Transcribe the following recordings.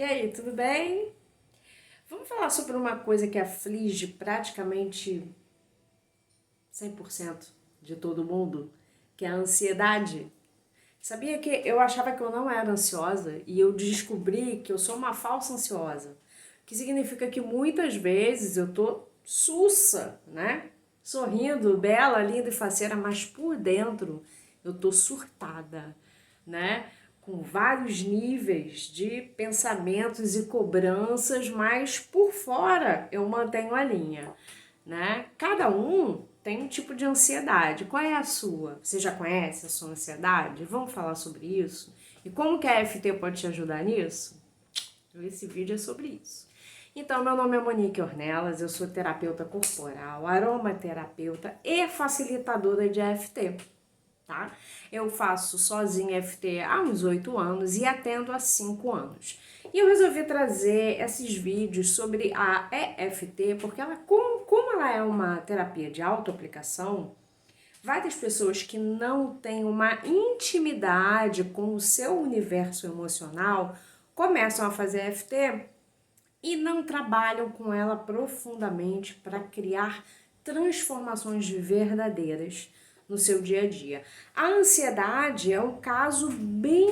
E aí, tudo bem? Vamos falar sobre uma coisa que aflige praticamente 100% de todo mundo, que é a ansiedade. Sabia que eu achava que eu não era ansiosa e eu descobri que eu sou uma falsa ansiosa, que significa que muitas vezes eu tô sussa, né? Sorrindo, bela, linda e faceira, mas por dentro eu tô surtada, né? Com vários níveis de pensamentos e cobranças, mas por fora eu mantenho a linha, né? Cada um tem um tipo de ansiedade. Qual é a sua? Você já conhece a sua ansiedade? Vamos falar sobre isso? E como que a FT pode te ajudar nisso? Esse vídeo é sobre isso. Então, meu nome é Monique Ornelas, eu sou terapeuta corporal, aromaterapeuta e facilitadora de EFT, tá? Eu faço sozinha EFT há uns 8 anos e atendo há 5 anos. E eu resolvi trazer esses vídeos sobre a EFT porque ela, como ela é uma terapia de autoaplicação, várias pessoas que não têm uma intimidade com o seu universo emocional começam a fazer EFT e não trabalham com ela profundamente para criar transformações verdadeiras no seu dia a dia. A ansiedade é um caso bem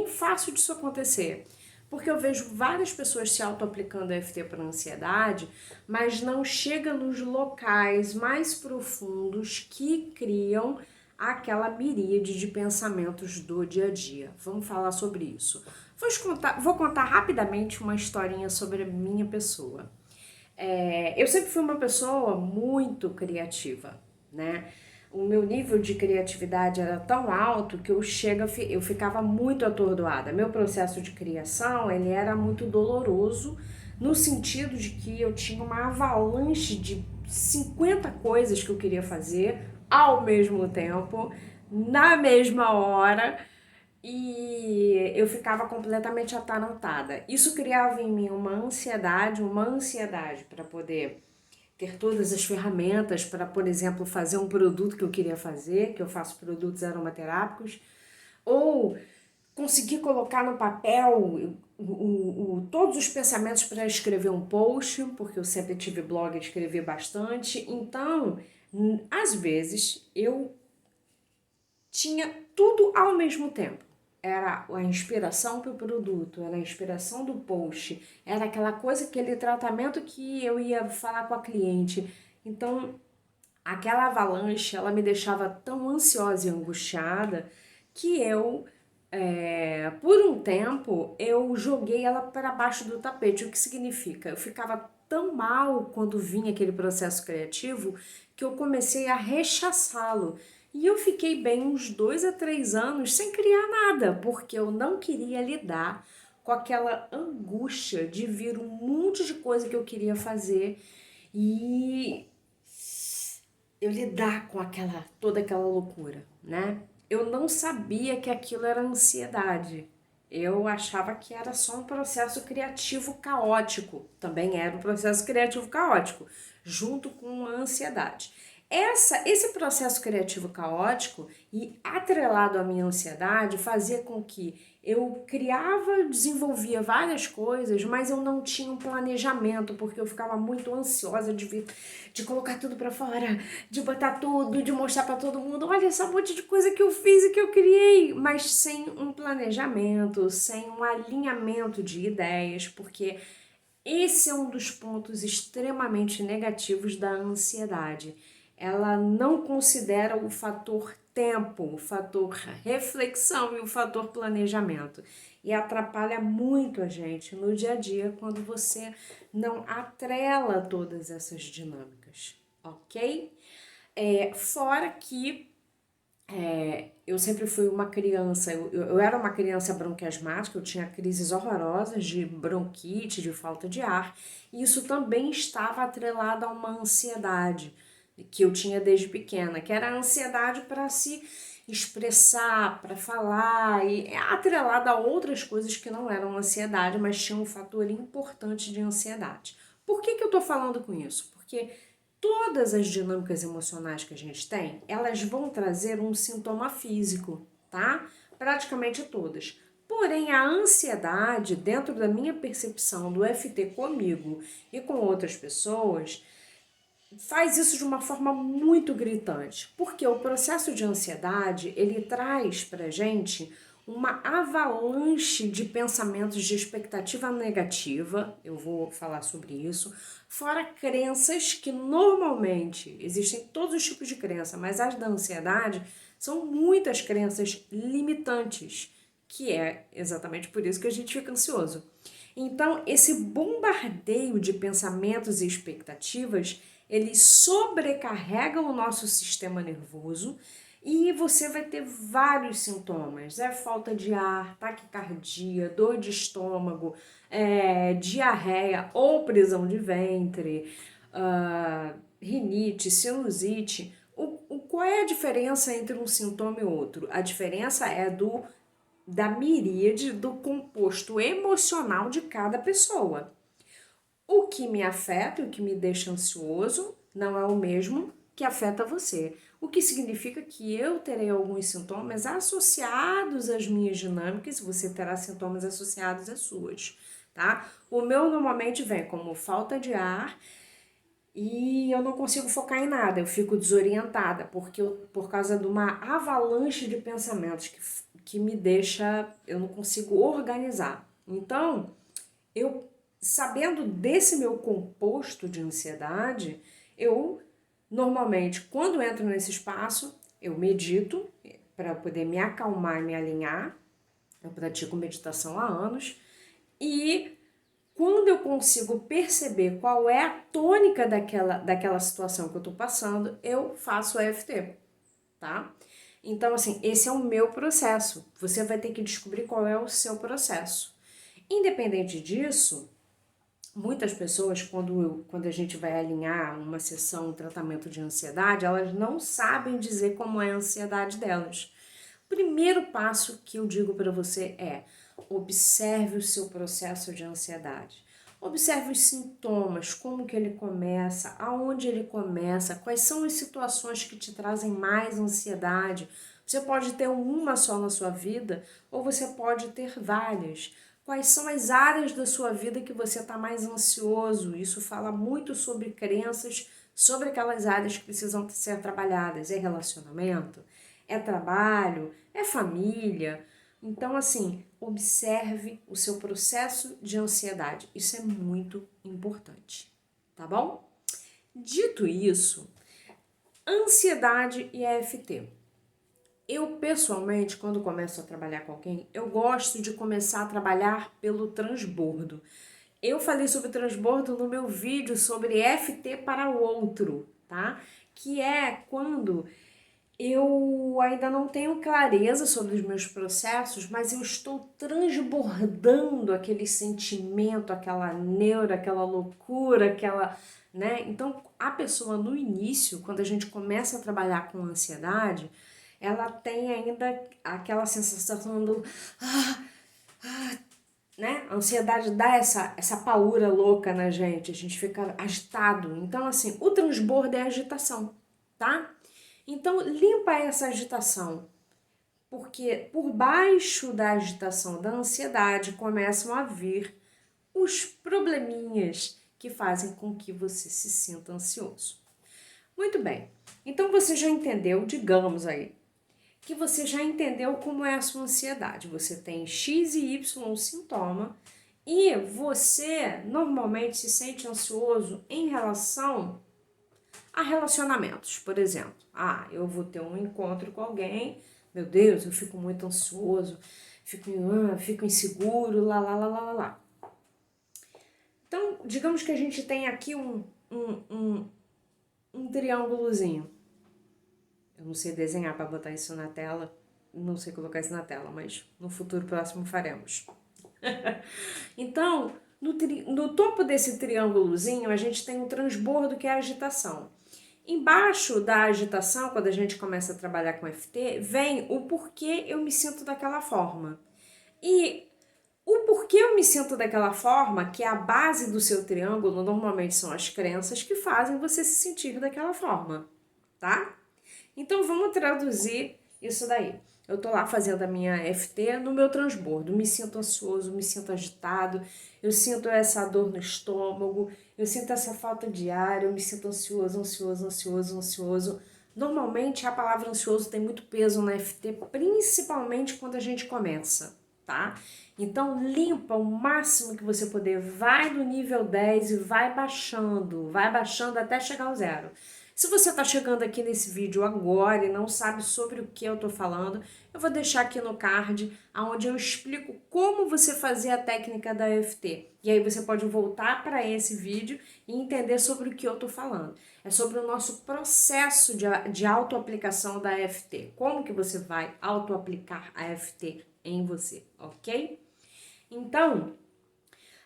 fácil disso acontecer, porque eu vejo várias pessoas se auto-aplicando EFT para ansiedade, mas não chega nos locais mais profundos que criam aquela miríade de pensamentos do dia a dia. Vamos falar sobre isso. Vou contar rapidamente uma historinha sobre a minha pessoa. Eu sempre fui uma pessoa muito criativa, né? O meu nível de criatividade era tão alto que eu ficava muito atordoada. Meu processo de criação, ele era muito doloroso, no sentido de que eu tinha uma avalanche de 50 coisas que eu queria fazer ao mesmo tempo, na mesma hora, e eu ficava completamente atarantada. Isso criava em mim uma ansiedade para poder ter todas as ferramentas para, por exemplo, fazer um produto que eu queria fazer, que eu faço produtos aromaterápicos, ou conseguir colocar no papel todos os pensamentos para escrever um post, porque eu sempre tive blog e escrevi bastante. Então, às vezes, eu tinha tudo ao mesmo tempo. Era a inspiração para o produto, era a inspiração do post, era aquela coisa, aquele tratamento que eu ia falar com a cliente. Então, aquela avalanche, ela me deixava tão ansiosa e angustiada que por um tempo, eu joguei ela para baixo do tapete. O que significa? Eu ficava tão mal quando vinha aquele processo criativo que eu comecei a rechaçá-lo. E eu fiquei bem uns 2 a 3 anos sem criar nada, porque eu não queria lidar com aquela angústia de vir um monte de coisa que eu queria fazer e eu lidar com toda aquela loucura, né? Eu não sabia que aquilo era ansiedade. Eu achava que era só um processo criativo caótico. Também era um processo criativo caótico, junto com a ansiedade. Esse processo criativo caótico e atrelado à minha ansiedade fazia com que eu criava, desenvolvia várias coisas, mas eu não tinha um planejamento, porque eu ficava muito ansiosa de colocar tudo pra fora, de botar tudo, de mostrar pra todo mundo, olha essa monte de coisa que eu fiz e que eu criei, mas sem um planejamento, sem um alinhamento de ideias, porque esse é um dos pontos extremamente negativos da ansiedade. Ela não considera o fator tempo, o fator reflexão e o fator planejamento. E atrapalha muito a gente no dia a dia quando você não atrela todas essas dinâmicas, ok? Fora que eu sempre fui uma criança, eu era uma criança bronquiasmática, eu tinha crises horrorosas de bronquite, de falta de ar, e isso também estava atrelado a uma ansiedade que eu tinha desde pequena, que era a ansiedade para se expressar, para falar, e é atrelada a outras coisas que não eram ansiedade, mas tinham um fator importante de ansiedade. Por que eu tô falando com isso? Porque todas as dinâmicas emocionais que a gente tem, elas vão trazer um sintoma físico, tá? Praticamente todas. Porém, a ansiedade, dentro da minha percepção do FT comigo e com outras pessoas, faz isso de uma forma muito gritante, porque o processo de ansiedade, ele traz pra gente uma avalanche de pensamentos de expectativa negativa, eu vou falar sobre isso, fora crenças que normalmente existem todos os tipos de crença, mas as da ansiedade são muitas crenças limitantes, que é exatamente por isso que a gente fica ansioso. Então, esse bombardeio de pensamentos e expectativas, ele sobrecarrega o nosso sistema nervoso e você vai ter vários sintomas. É falta de ar, taquicardia, dor de estômago, diarreia ou prisão de ventre, rinite, sinusite. Qual é a diferença entre um sintoma e outro? A diferença é da miríade do composto emocional de cada pessoa. O que me afeta, o que me deixa ansioso, não é o mesmo que afeta você. O que significa que eu terei alguns sintomas associados às minhas dinâmicas e você terá sintomas associados às suas, tá? O meu normalmente vem como falta de ar e eu não consigo focar em nada, eu fico desorientada por causa de uma avalanche de pensamentos que me deixa, eu não consigo organizar. Então, eu sabendo desse meu composto de ansiedade, eu normalmente, quando entro nesse espaço, eu medito para poder me acalmar e me alinhar. Eu pratico meditação há anos e quando eu consigo perceber qual é a tônica daquela situação que eu tô passando, eu faço o EFT, tá? Então, assim, esse é o meu processo. Você vai ter que descobrir qual é o seu processo. Independente disso, muitas pessoas, quando a gente vai alinhar uma sessão, um tratamento de ansiedade, elas não sabem dizer como é a ansiedade delas. O primeiro passo que eu digo para você é: observe o seu processo de ansiedade. Observe os sintomas, como que ele começa, aonde ele começa, quais são as situações que te trazem mais ansiedade. Você pode ter uma só na sua vida ou você pode ter várias. Quais são as áreas da sua vida que você está mais ansioso? Isso fala muito sobre crenças, sobre aquelas áreas que precisam ser trabalhadas. É relacionamento? É trabalho? É família? Então, assim, observe o seu processo de ansiedade. Isso é muito importante, tá bom? Dito isso, ansiedade e EFT. Eu, pessoalmente, quando começo a trabalhar com alguém, eu gosto de começar a trabalhar pelo transbordo. Eu falei sobre transbordo no meu vídeo sobre EFT para o outro, tá? Que é quando eu ainda não tenho clareza sobre os meus processos, mas eu estou transbordando aquele sentimento, aquela neura, aquela loucura, né? Então, a pessoa no início, quando a gente começa a trabalhar com ansiedade, ela tem ainda aquela sensação do né? A ansiedade dá essa paura louca na gente, a gente fica agitado. Então, assim, o transbordo é agitação, tá? Então, limpa essa agitação, porque por baixo da agitação, da ansiedade, começam a vir os probleminhas que fazem com que você se sinta ansioso. Muito bem, então você já entendeu, digamos aí, que você já entendeu como é a sua ansiedade. Você tem X e Y sintoma e você normalmente se sente ansioso em relação a relacionamentos, por exemplo. Eu vou ter um encontro com alguém, meu Deus, eu fico muito ansioso, fico inseguro, lá. Então, digamos que a gente tem aqui um triângulozinho. Eu não sei desenhar para botar isso na tela, não sei colocar isso na tela, mas no futuro próximo faremos. Então, no topo desse triângulozinho, a gente tem um transbordo que é a agitação. Embaixo da agitação, quando a gente começa a trabalhar com FT, vem o porquê eu me sinto daquela forma. E o porquê eu me sinto daquela forma, que é a base do seu triângulo, normalmente são as crenças que fazem você se sentir daquela forma, tá? Então vamos traduzir isso daí. eu tô lá fazendo a minha FT no meu transbordo, me sinto ansioso, me sinto agitado, eu sinto essa dor no estômago, eu sinto essa falta de ar, eu me sinto ansioso. Normalmente a palavra ansioso tem muito peso na FT, principalmente quando a gente começa, tá? Então limpa o máximo que você puder, vai do nível 10 e vai baixando até chegar ao zero. Se você está chegando aqui nesse vídeo agora e não sabe sobre o que eu estou falando, eu vou deixar aqui no card, onde eu explico como você fazer a técnica da EFT. E aí você pode voltar para esse vídeo e entender sobre o que eu estou falando. É sobre o nosso processo de autoaplicação da EFT. Como que você vai autoaplicar a EFT em você, ok? Então,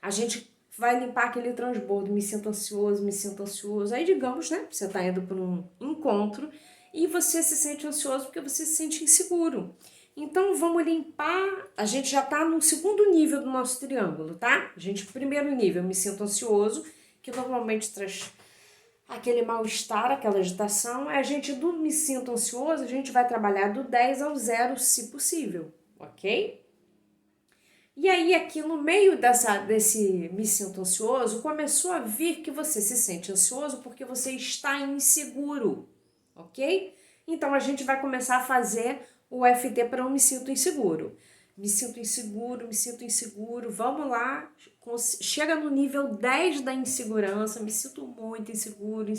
a gente vai limpar aquele transbordo, me sinto ansioso. Aí, digamos, né, você tá indo para um encontro e você se sente ansioso porque você se sente inseguro. Então, vamos limpar, a gente já tá no segundo nível do nosso triângulo, tá? A gente, primeiro nível, me sinto ansioso, que normalmente traz aquele mal-estar, aquela agitação. A gente do me sinto ansioso, a gente vai trabalhar do 10 ao 0, se possível, ok? E aí, aqui no meio desse me sinto ansioso, começou a vir que você se sente ansioso porque você está inseguro, ok? Então, a gente vai começar a fazer o FT para um me sinto inseguro. Me sinto inseguro, vamos lá, chega no nível 10 da insegurança, me sinto muito inseguro.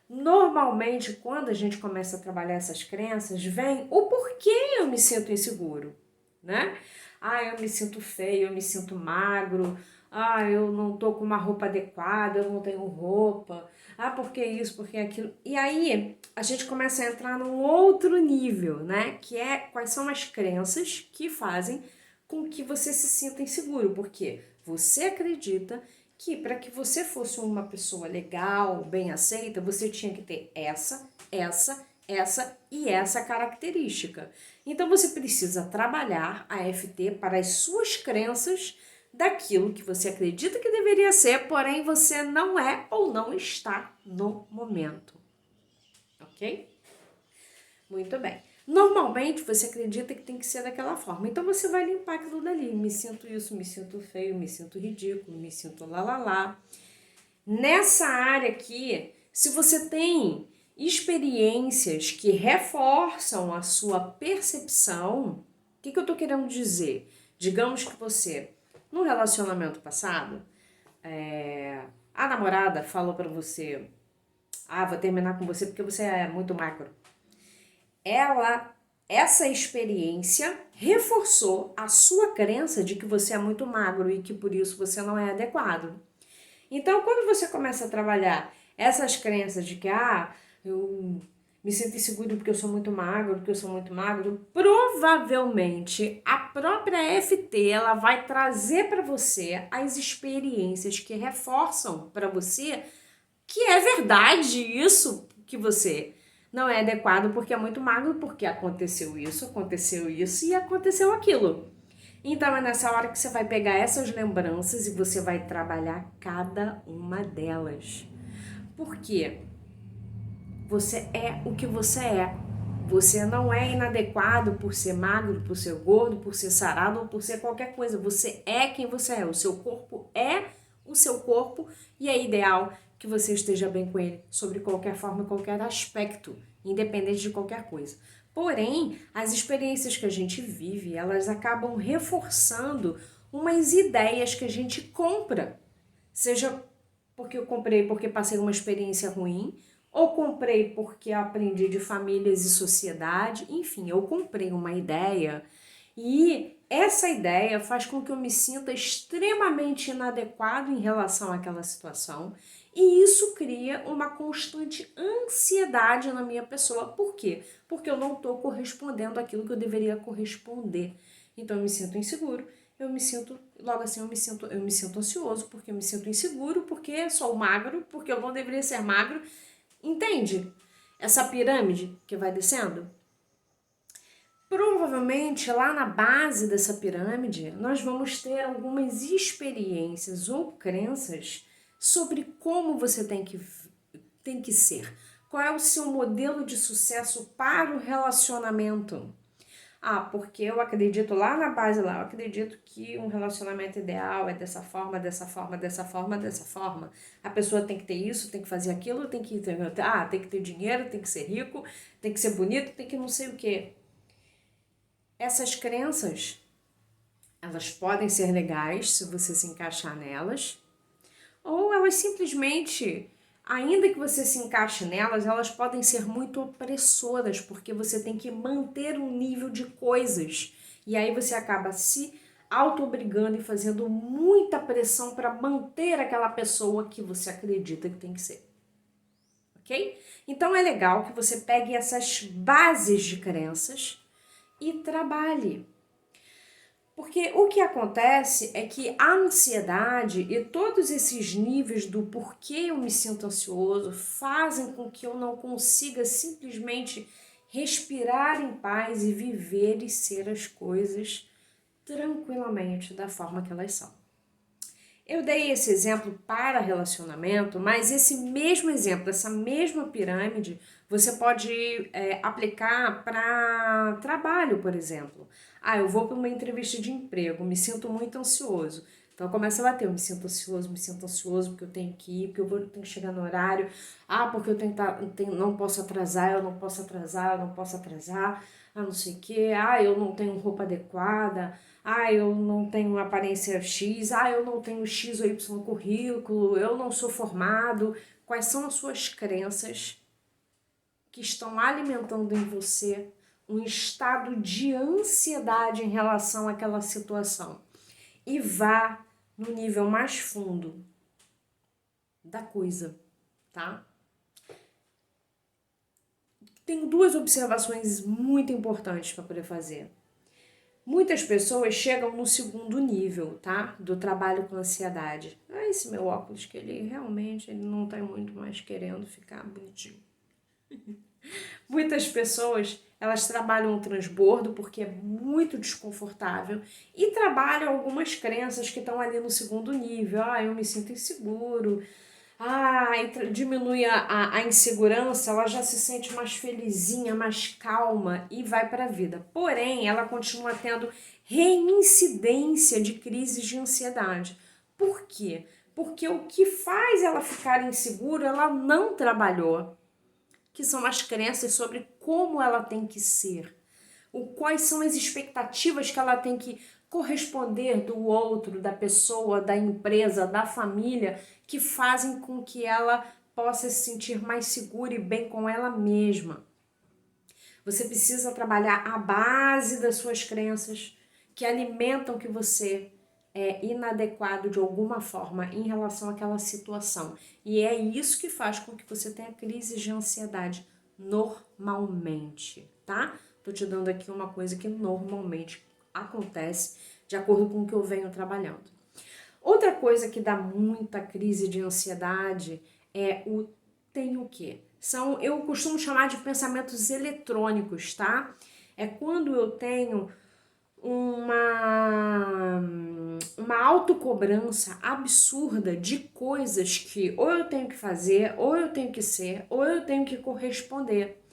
Normalmente, quando a gente começa a trabalhar essas crenças, vem o porquê eu me sinto inseguro, né? Ah, eu me sinto feio, eu me sinto magro, ah, eu não tô com uma roupa adequada, eu não tenho roupa, ah, por que isso, por que aquilo? E aí, a gente começa a entrar num outro nível, né? Que é quais são as crenças que fazem com que você se sinta inseguro, porque você acredita que para que você fosse uma pessoa legal, bem aceita, você tinha que ter essa e essa característica. Então você precisa trabalhar a FT para as suas crenças daquilo que você acredita que deveria ser, porém você não é ou não está no momento. Ok? Muito bem. Normalmente você acredita que tem que ser daquela forma, então você vai limpar aquilo dali. Me sinto isso, me sinto feio, me sinto ridículo, me sinto lá. Nessa área aqui, se você tem experiências que reforçam a sua percepção, o que eu tô querendo dizer? Digamos que você, no relacionamento passado, a namorada falou pra você, vou terminar com você porque você é muito magro. Essa experiência reforçou a sua crença de que você é muito magro e que por isso você não é adequado. Então, quando você começa a trabalhar essas crenças de que, eu me sinto inseguro porque eu sou muito magro, provavelmente a própria FT ela vai trazer para você as experiências que reforçam para você que é verdade isso, que você não é adequado porque é muito magro, porque aconteceu isso e aconteceu aquilo. Então é nessa hora que você vai pegar essas lembranças e você vai trabalhar cada uma delas. Por quê? Você é o que você é. Você não é inadequado por ser magro, por ser gordo, por ser sarado ou por ser qualquer coisa. Você é quem você é. O seu corpo é o seu corpo e é ideal que você esteja bem com ele sobre qualquer forma, qualquer aspecto, independente de qualquer coisa. Porém, as experiências que a gente vive, elas acabam reforçando umas ideias que a gente compra. Seja porque eu comprei porque passei uma experiência ruim, ou comprei porque aprendi de famílias e sociedade, enfim, eu comprei uma ideia e essa ideia faz com que eu me sinta extremamente inadequado em relação àquela situação e isso cria uma constante ansiedade na minha pessoa. Por quê? Porque eu não estou correspondendo àquilo que eu deveria corresponder. Então eu me sinto inseguro, logo assim eu me sinto ansioso, porque eu me sinto inseguro, porque sou magro, porque eu não deveria ser magro. Entende? Essa pirâmide que vai descendo? Provavelmente lá na base dessa pirâmide nós vamos ter algumas experiências ou crenças sobre como você tem que ser. Qual é o seu modelo de sucesso para o relacionamento? Ah, porque eu acredito lá na base lá, eu acredito que um relacionamento ideal é dessa forma, dessa forma, dessa forma, dessa forma. A pessoa tem que ter isso, tem que fazer aquilo, tem que ter, tem que ter dinheiro, tem que ser rico, tem que ser bonito, tem que não sei o quê. Essas crenças, elas podem ser legais se você se encaixar nelas, ou elas simplesmente, ainda que você se encaixe nelas, elas podem ser muito opressoras, porque você tem que manter um nível de coisas. E aí você acaba se auto-obrigando e fazendo muita pressão para manter aquela pessoa que você acredita que tem que ser. Ok? Então é legal que você pegue essas bases de crenças e trabalhe. Porque o que acontece é que a ansiedade e todos esses níveis do porquê eu me sinto ansioso fazem com que eu não consiga simplesmente respirar em paz e viver e ser as coisas tranquilamente da forma que elas são. Eu dei esse exemplo para relacionamento, mas esse mesmo exemplo, essa mesma pirâmide, você pode aplicar para trabalho, por exemplo. Ah, eu vou para uma entrevista de emprego, me sinto muito ansioso. Então começa a bater, eu me sinto ansioso porque eu tenho que ir, porque tenho que chegar no horário. Ah, porque não posso atrasar, eu não posso atrasar, eu não posso atrasar. Ah, não sei o quê. Ah, eu não tenho roupa adequada. Ah, eu não tenho aparência X, eu não tenho X ou Y no currículo, eu não sou formado. Quais são as suas crenças que estão alimentando em você um estado de ansiedade em relação àquela situação? E vá no nível mais fundo da coisa, tá? Tenho duas observações muito importantes para poder fazer. Muitas pessoas chegam no segundo nível, tá? Do trabalho com ansiedade. Esse meu óculos que ele realmente ele não tá muito mais querendo ficar bonitinho. Muitas pessoas, elas trabalham o transbordo porque é muito desconfortável e trabalham algumas crenças que estão ali no segundo nível. Eu me sinto inseguro. E diminui a insegurança, ela já se sente mais felizinha, mais calma e vai para a vida. Porém, ela continua tendo reincidência de crises de ansiedade. Por quê? Porque o que faz ela ficar insegura, ela não trabalhou, que são as crenças sobre como ela tem que ser, quais são as expectativas que ela tem que corresponder do outro, da pessoa, da empresa, da família, que fazem com que ela possa se sentir mais segura e bem com ela mesma. Você precisa trabalhar a base das suas crenças que alimentam que você é inadequado de alguma forma em relação àquela situação. E é isso que faz com que você tenha crises de ansiedade normalmente, tá? Tô te dando aqui uma coisa que normalmente acontece de acordo com o que eu venho trabalhando. Outra coisa que dá muita crise de ansiedade é o tem o quê? Eu costumo chamar de pensamentos eletrônicos, tá? É quando eu tenho uma autocobrança absurda de coisas que ou eu tenho que fazer, ou eu tenho que ser, ou eu tenho que corresponder.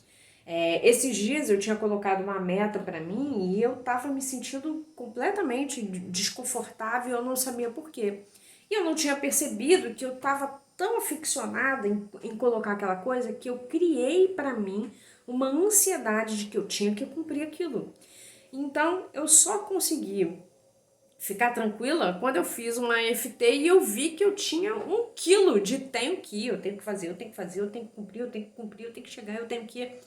Esses dias eu tinha colocado uma meta para mim e eu tava me sentindo completamente desconfortável, eu não sabia por quê. E eu não tinha percebido que eu tava tão aficionada em colocar aquela coisa que eu criei para mim uma ansiedade de que eu tinha que cumprir aquilo. Então eu só consegui ficar tranquila quando eu fiz uma FT e eu vi que eu tinha 1 quilo de tenho que ir, eu tenho que fazer, eu tenho que fazer, eu tenho que cumprir, eu tenho que cumprir, eu tenho que chegar, eu tenho que ir.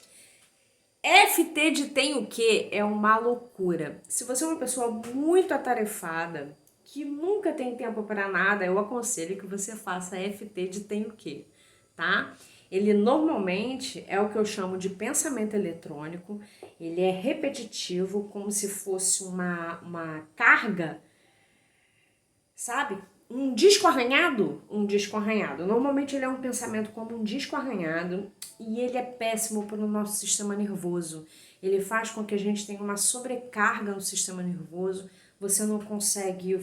FT de tem o que é uma loucura. Se você é uma pessoa muito atarefada, que nunca tem tempo para nada, eu aconselho que você faça FT de tem o que, tá? Ele normalmente é o que eu chamo de pensamento eletrônico, ele é repetitivo, como se fosse uma carga, sabe? Um disco arranhado, Normalmente ele é um pensamento como um disco arranhado e ele é péssimo para o nosso sistema nervoso. Ele faz com que a gente tenha uma sobrecarga no sistema nervoso, você não consegue,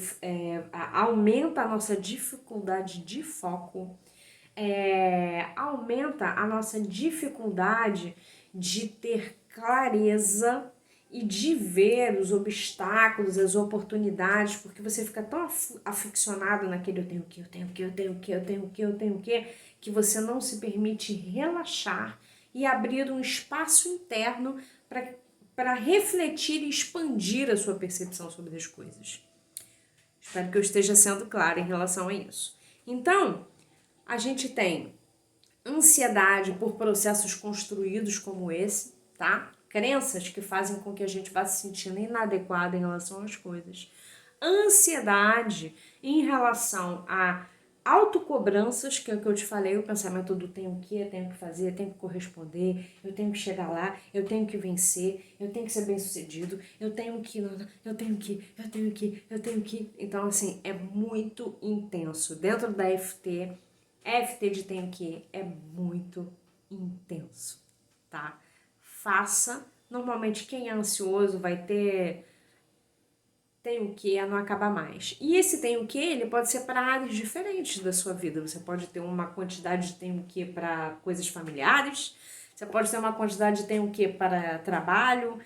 aumenta a nossa dificuldade de foco, aumenta a nossa dificuldade de ter clareza e de ver os obstáculos, as oportunidades, porque você fica tão aficionado naquele eu tenho que, eu tenho que, eu tenho que, eu tenho que, eu tenho que você não se permite relaxar e abrir um espaço interno para refletir e expandir a sua percepção sobre as coisas. Espero que eu esteja sendo clara em relação a isso. Então, a gente tem ansiedade por processos construídos como esse, tá? Crenças que fazem com que a gente vá se sentindo inadequado em relação às coisas. Ansiedade em relação a autocobranças, que é o que eu te falei, o pensamento do tenho que, tenho que fazer, tenho que corresponder, eu tenho que chegar lá, eu tenho que vencer, eu tenho que ser bem sucedido, eu tenho que, eu tenho que, eu tenho que, eu tenho que. Então, assim, é muito intenso. Dentro da FT de tenho que é muito intenso, tá? Faça. Normalmente quem é ansioso vai ter tem o que a não acabar mais. E esse tem o que, ele pode ser para áreas diferentes da sua vida. Você pode ter uma quantidade de tem o que para coisas familiares, você pode ter uma quantidade de tem o que para trabalho.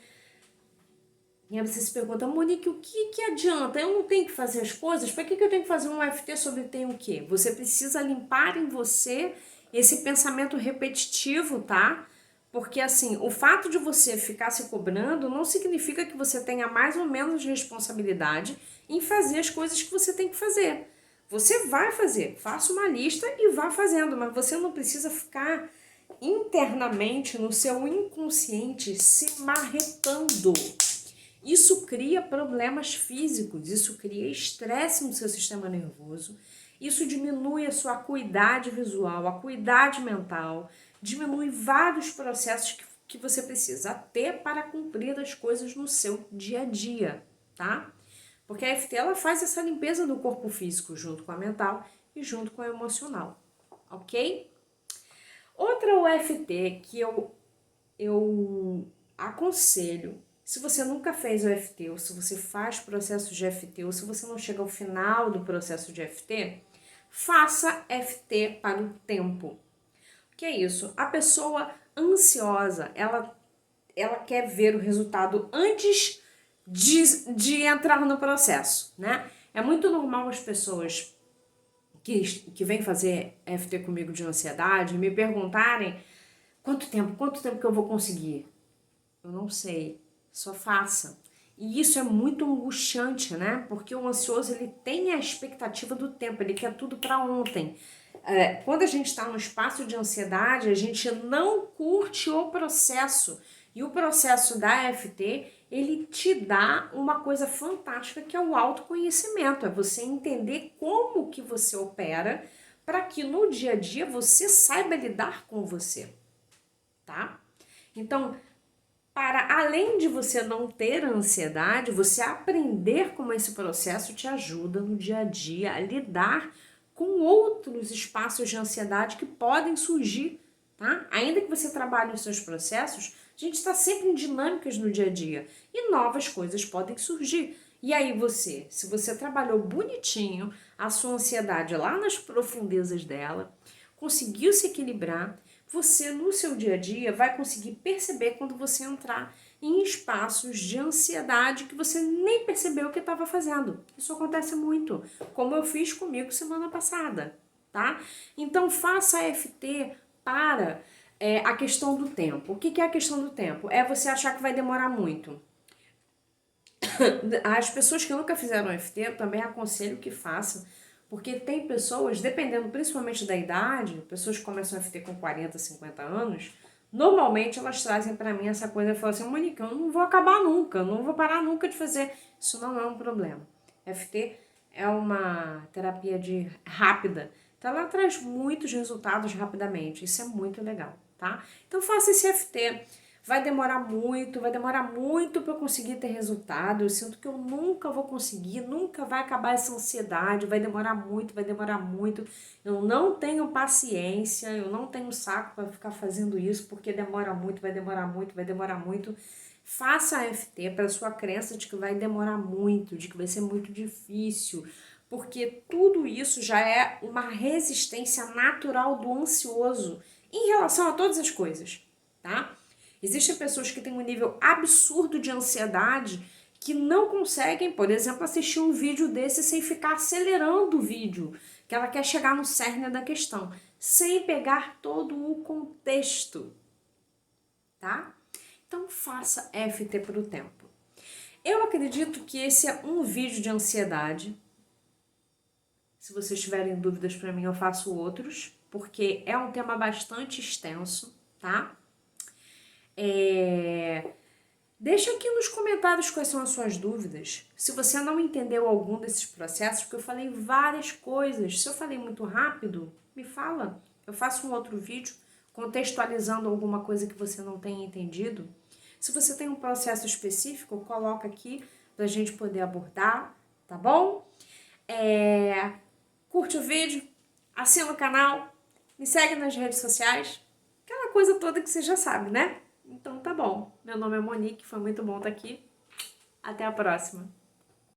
E aí você se pergunta, Monique, o que adianta? Eu não tenho que fazer as coisas? Para que eu tenho que fazer um FT sobre tem o quê? Você precisa limpar em você esse pensamento repetitivo, tá? Porque assim, o fato de você ficar se cobrando não significa que você tenha mais ou menos responsabilidade em fazer as coisas que você tem que fazer. Você vai fazer, faça uma lista e vá fazendo, mas você não precisa ficar internamente no seu inconsciente se marretando. Isso cria problemas físicos, isso cria estresse no seu sistema nervoso, isso diminui a sua acuidade visual, a acuidade mental, diminui vários processos que você precisa ter para cumprir as coisas no seu dia a dia, tá? Porque a FT ela faz essa limpeza do corpo físico junto com a mental e junto com a emocional, ok? Outra UFT que eu aconselho, se você nunca fez o FT, ou se você faz processo de FT, ou se você não chega ao final do processo de FT, faça FT para o tempo. O que é isso? A pessoa ansiosa, ela quer ver o resultado antes de entrar no processo, né? É muito normal as pessoas que vêm fazer FT comigo de ansiedade me perguntarem quanto tempo que eu vou conseguir? Eu não sei, só faça. E isso é muito angustiante, né? Porque o ansioso ele tem a expectativa do tempo, ele quer tudo para ontem. Quando a gente está no espaço de ansiedade, a gente não curte o processo. E o processo da FT, ele te dá uma coisa fantástica que é o autoconhecimento. É você entender como que você opera para que no dia a dia você saiba lidar com você, tá? Então, para além de você não ter ansiedade, você aprender como esse processo te ajuda no dia a dia a lidar com outros espaços de ansiedade que podem surgir, tá? Ainda que você trabalhe os seus processos, a gente está sempre em dinâmicas no dia a dia e novas coisas podem surgir. E aí você, se você trabalhou bonitinho a sua ansiedade lá nas profundezas dela, conseguiu se equilibrar, você no seu dia a dia vai conseguir perceber quando você entrar em espaços de ansiedade que você nem percebeu que estava fazendo. Isso acontece muito, como eu fiz comigo semana passada, tá? Então faça FT para a questão do tempo. O que é a questão do tempo? É você achar que vai demorar muito. As pessoas que nunca fizeram FT, eu também aconselho que façam, porque tem pessoas, dependendo principalmente da idade, pessoas que começam FT com 40, 50 anos, normalmente elas trazem para mim essa coisa e falam assim, Monique, eu não vou acabar nunca, não vou parar nunca de fazer. Isso não é um problema. FT é uma terapia rápida, então ela traz muitos resultados rapidamente, isso é muito legal, tá? Então faça esse FT. Vai demorar muito para eu conseguir ter resultado. Eu sinto que eu nunca vou conseguir, nunca vai acabar essa ansiedade, vai demorar muito. Eu não tenho paciência, eu não tenho saco para ficar fazendo isso, porque demora muito, vai demorar muito. Faça a FT para sua crença de que vai demorar muito, de que vai ser muito difícil. porque tudo isso já é uma resistência natural do ansioso em relação a todas as coisas, tá? Existem pessoas que têm um nível absurdo de ansiedade que não conseguem, por exemplo, assistir um vídeo desse sem ficar acelerando o vídeo, que ela quer chegar no cerne da questão, sem pegar todo o contexto, tá? Então faça FT para o tempo. Eu acredito que esse é um vídeo de ansiedade. Se vocês tiverem dúvidas para mim, eu faço outros, porque é um tema bastante extenso, tá? Deixa aqui nos comentários quais são as suas dúvidas. Se você não entendeu algum desses processos, porque eu falei várias coisas. Se eu falei muito rápido, me fala. Eu faço um outro vídeo contextualizando alguma coisa que você não tenha entendido. Se você tem um processo específico, coloca aqui para a gente poder abordar, tá bom? Curte o vídeo, assina o canal, me segue nas redes sociais, aquela coisa toda que você já sabe, né? Então tá bom. Meu nome é Monique, foi muito bom estar aqui. Até a próxima.